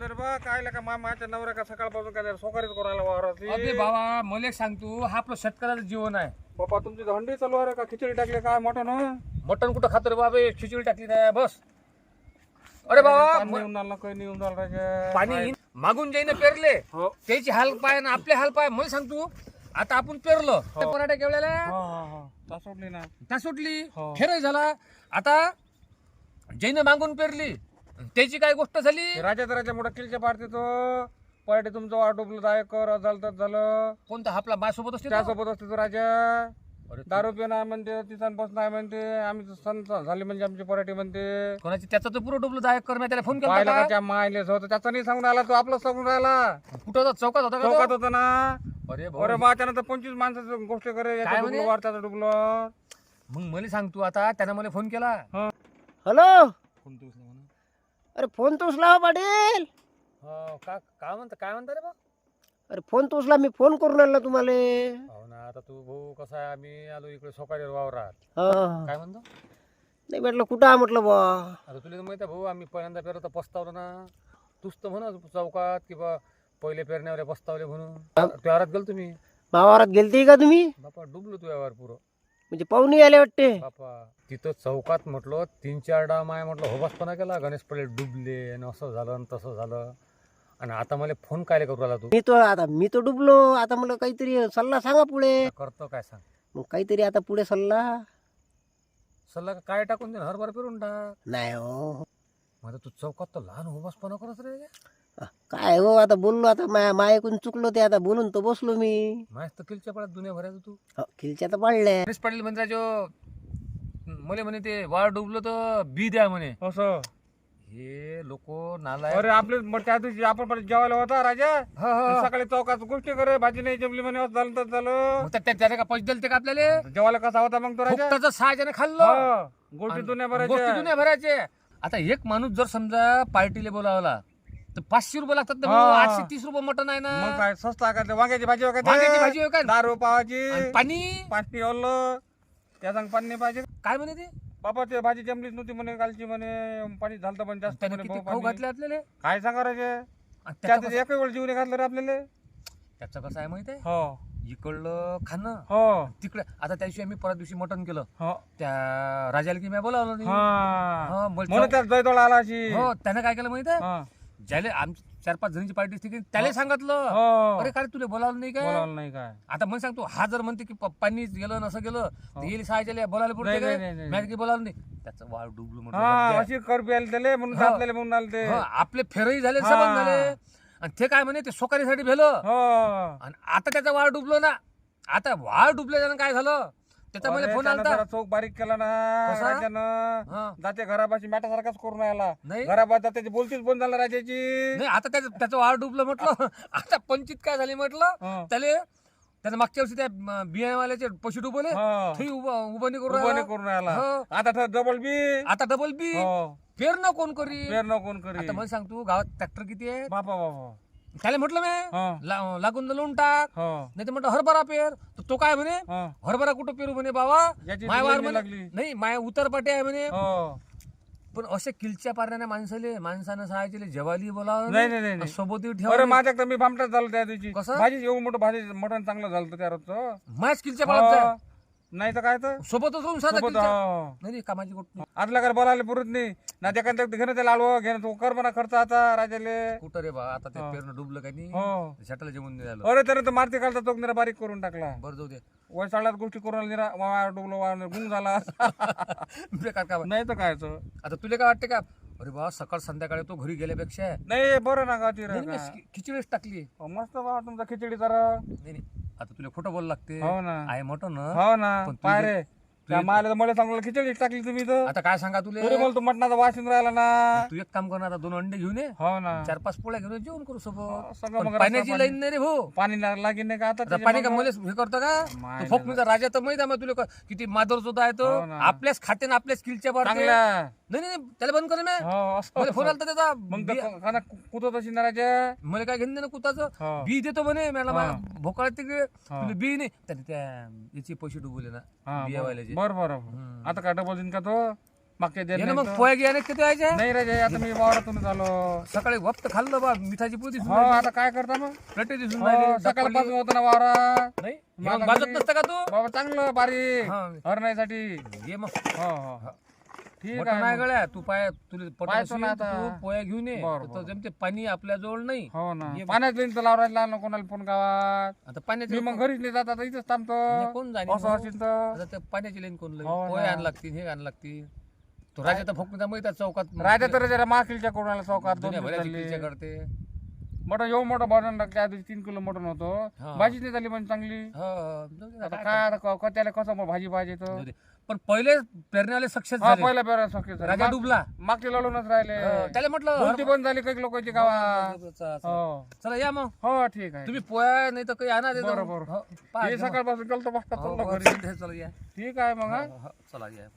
रे बा काय का माझ्या नवऱ्या का सकाळपासून काय सोकारीच करायला वावरात अबे बाबा मला सांग तू हा आपलं शेतकऱ्याचं जीवन आहे. पप्पा तुमची हंडी चालू आहे का खिचडी टाकली काय मटन मटण कुठं खातो रे बाबा खिचडी टाकली नाही बस. अरे बाबा येऊन आला काही नाही येऊन आला राजा पाणी मागून जाईन पेरले हो त्याची हाल पाय ना आपले हाल पाय. मला सांग तू आता आपण पेरलं पराठा केवढ्याला ता सोडली ना त्या सुटली हो. खेळ झाला. आता जैन मागून पेरली त्याची काय गोष्ट झाली. राजा मोठा किलच्या पाडते तो पराठे तुमचं वाट डुबलं तर कर झालं तर झालं कोणता आपला माझ्यासोबत असते तो? त्यासोबत असते तो राजा अरे दारू पिणं आहे म्हणते तिथं बस नाही म्हणते आम्ही सण झाले म्हणजे आमची पराठी म्हणते कोणाची त्याचं तर पुरं डुबलं जाय कर मी त्याला फोन केला पाहिलं होता का त्या मायलेच होतं त्याचा नाही सांगून आला तो आपलं सांगून राहिला कुठं होता चौकात होता का चौकात तो? होता ना. अरे भाऊ, अरे माझ्यानं तर 25 माणसाचं गोष्ट करे काय म्हणे? डुबलं वर त्याचं डुबलं मग मला सांग तू आता त्यानं मला फोन केला. हॅलो. कोण तू म्हणा अरे फोन तो उचला हो पाटील. हो का काय म्हणता रे बा. अरे फोन तो उचला मी फोन करून आणला तुम्हाला. हो ना आता तू भाऊ कसा आहे आम्ही आलो इकडे सोकारी वावरात. हा. काय म्हणतो नाही म्हटलं कुठं आहे म्हटलं बा. आता तुला माहिती आहे भाऊ आम्ही पहिल्यांदा पेरत पस्तावलं ना. तूच तर म्हणा चौकात किंवा पहिले पेरण्यावर पस्तावले म्हणून त्या वारात गेलो तुम्ही मावारात गेलते का तुम्ही? बापा डुबलो तू यावर पुरं म्हणजे पाहुणे आले वाटते. बापा तिथं चौकात म्हटलं 3-4 डाम आहे म्हटलं होबासपणा केला गणेश पडले डुबले आणि असं झालं आणि तसं झालं. आणि आता मला फोन काय करू राहिला तू. मी तो डुबलो आता मला काहीतरी सल्ला सांगा पुढे. करतो काय सांग मग काहीतरी आता पुढे सल्ला. सल्ला काय टाकून दे हरभरा पेरून टाक. नाही हो माझा तू चौकात तर लहान होबासपणा करत रे. काय हो आता बोललो आता मायकून चुकलो ते आता बोलून तो बसलो मी. माहीत तर किलच्या पाड्यात दुनिया भरायचं तू खिलच्या तर पाडल्या. गणेश पाटील म्हणजे जो मला म्हणे ते वाळ डुबलो तर बी द्या म्हणे. असं हे लोक नाला अरे आपले मग त्या दिवशी आपण पण जेवायला होता राजा सकाळी चौकात गोष्टी करे भाजी नाही जमली म्हणे असं झालं तर झालं त्याने का पैसे दिले ते का आपल्याला जेवायला कसा होता मग तो राजा फुकटाचं 6 जण खाल्लं. गोष्टी दुनिया गोष्टी भरायच्या दुनिया भरायचे. आता एक माणूस जर समजा पार्टीला बोलावला तर 500 रुपये लागतात ना हा. भाऊ. 830 रुपये मटण आहे मग ना. काय स्वस्त आहे का ते? वांग्याची भाजी वांग्याची भाजी होय का? दारू पावाची आणि पाणी पाणी ओरलं त्या सांग पाणी नाही पाहिजे काय म्हणे ते बाबा ते भाजी जमलीच नव्हती म्हणे कालची म्हणे पाणी झालं पण जास्त त्याने म्हणे किती भाऊ खाऊ पाणी. घातले आपल्याला. काय सांगा राजे आणि त्यात त्याचं एक वेळ जीवने घातलं रे आपल्याला त्याचं कसं आहे माहिती आहे हो इकडलं खाणं हो तिकडे. आता त्या दिवशी आम्ही परत दिवशी मटण केलं हो त्या राजाला की मी बोलावलं नाही. हा हा, बोल- म्हणून त्यात जयतोळा आला अशी हो त्यानं काय केलं माहिती आहे हा. ज्याला आमची 4-5 जणीची पार्टी असते की त्याला सांगितलं हो अरे काय तुला बोलावलं नाही काय. बोलावलं नाही काय आता मला सांगतो हा जर म्हणते की पाणी गेलं नसं गेलं तर येईल सहायच्या बोलायला पुरते नाही, नाही, नाही, काय मी की बोलावलं नाही. त्याचं वाळ डुबलं हा म्हटलं अशी करपी आली त्याले म्हणून हो. आपल्याला म्हणून आले ते आपले फेरही झाले हा. सबंध झाले. आणि ते काय म्हणे ते सोकारीसाठी भेलं. हो आणि आता त्याचा वाळ डुबलो ना. आता वाळ डुबल्यानं काय झालं त्याचा मला अरे, फोन त्यानं आलता. जरा चौक बारीक केला ना कसा? राजानं हा. जाते घरापाशी मॅटासारखाच करून राहिला नाही घराबाद त्याची बोलतीच बंद झाला राजाची नाही आता त्याचं वाळ डुबलं म्हटलं. आता पंचित काय झाली म्हटलं हा. त्याला मागच्या वर्षी त्या बियावाल्याचे पैसे डुबवले हा. ते उभं नाही करू उभं राहिला. नाही करून राहिला हो. आता डबल बी आता डबल बी हो पेरणं कोण करी. पेरणं कोण करी आता मला सांग तू गावात ट्रॅक्टर किती आहे बापा बापा त्याला म्हटलं मी हा लागून लावून टाक हो नाही तर म्हटलं हरभरा पेर तर तो काय म्हणे हा हरभरा कुठं पेरू म्हणे बाबा याची माय जुलमी वार म्हणे लागली नाही माय उतरपाटी आहे म्हणे. हो पण असे किलच्या पारण्याने माणसानं सहायचे जेवायला बोलावं नाही, नाही, नाही. सोबत अरे ठेवा माझ्याकडे मी भामटाच झालो त्या दिवशी कसं? भाजी एवढं मोठं भाजी मटण चांगलं झालं होतं त्या रोजचं माझ्याच किलच्या पारात नाही तर काय तर सोबतच राहून साधा सोबत, किलच्या. हो. नाही नाही, कामाची गोष्ट नाही. आतल्या घर बोलायला पुरत नाही ना त्या घेणं त्याला आलो घेणं तू कर म्हणा खर्च आता राजाले कुठं रे बा आता ते हो. पेरणं डुबलं का नाही हो शटाला जेवण नाही झालं. अरे त्यानं तर मारती काढता चोक निरा बारीक करून टाकला बरं जाऊ दे वैसाळ्यात गोष्टी करून निरा वावर डुबलो वावर गुंग झाला बेकार काम आहे. नाही तर काय तो. आता तुला काय वाटतं का अरे बा सकाळ संध्याकाळी तो घरी गेल्यापेक्षा नाही बरं ना गावची नाही, नाही, खिचडीच टाकली. मस्त बा तुमचा खिचडी तर नाही नाही आता तुला खोटं बोल लागते हो ना आहे मोठं ना. हो ना पण तुझे- पाय रे त्या मला मला सांगलं खिचडी टाकली तुम्ही तर आता काय सांगा तरी तुला बोलतो मटणाचा वास येऊन राहिला ना तू एक काम कर ना आता 2 अंडे घेऊन ये हो ना 4-5 पोळ्या घेऊन ये, जेवण करू सोबत. सगळं पण मग पाण्याची रस्ता लाईन नाही रे भाऊ. पाणी लागेल नाही का आता आता त्याच्या पाणी का मागं? मला हे करतो का माय तो फोकमीचा राजा तर माहिती आहे मग तुला किती मादर सुद्धा आहे तो हो ना. आपल्याच खाते ना आपल्याच स्किलच्या पाडते. चांगल्या नाही नाही नाही, त्याला बंद कर ना. हो असं मला फोन आलता त्याचा मग खाना कुठं तशी ना राजा मला काय घेणं ना कुताचं हो. बी देतो म्हणे मला हा. भोकाळ तिकडे हा. तुला बी नाही त्याने त्या याचे पैसे डुबवले ना हा बियावाल्याचे. बरं बरं हम्म. आता काय डबल देईन का तो मागच्या ये ना दिवशी मग पोया गिया किती व्हायच्या नाही राजा आता मी वावरातून आलो. सकाळी वक्त खाल्लं बा मिठाची पोती हो आता काय करता मग प्लेटे दिसून हो, राहिली, सकाळपासून होतं ना वावरात नाही मग मग आता बाजत मी- नसतं का तू बाबा चांगलं बारीक हा. हरण्यासाठी. ये मग हो हो ठीक मटण आहे आहे मग. गळ्या तू पाय तुला पटत पाहतो असेल ना तर आता. तू पोया घेऊन ये बरं, तर बरं. जमते पाणी आपल्या जवळ नाही हो ना ये मग. पाण्यात बिन तर लावरायला ना कोणाला फोन गावात. आता पाण्याची मी मग घरीच नाही जात आता इथंच थांबतो. कोण जाणे असं भाऊ? असेल तर आता त्या पाण्याची लाईन कोण हो ना. पोहे आण लागतील हे आण लागतील तो राजा तर फक्त माहिती चौकात राजा तर जरा माखीलच्या कोणाला चौकात 2 दुनिया दिवस भराची झाले. पिच्चा करते मटण एवढं मोठं बनवून टाकते आधी 3 किलो मटण होतं. हा. भाजीच नाही झाली पण चांगली. हो, जाऊ दे, आता काय काय आता त्याला कसं मग भाजी पाहिजे तर जाऊ दे. पण पहिले पेरण्याले सक्सेस हा झाले पहिला पेरा सक्सेस राजा डुबला मागचे लढूनच राहिले. त्याला म्हटलं भरती बंद झाली काही लोकांची गावात. हो चला या मग हो ठीक आहे. तुम्ही पोया नाही तर काही आणा देतो. बरोबर. हो, पहा, हे घ्या मग. सकाळपासून गेलतो बसता हो, चाललो हो, घरी. चला या ठीक आहे मग हा. हो, हो, चला या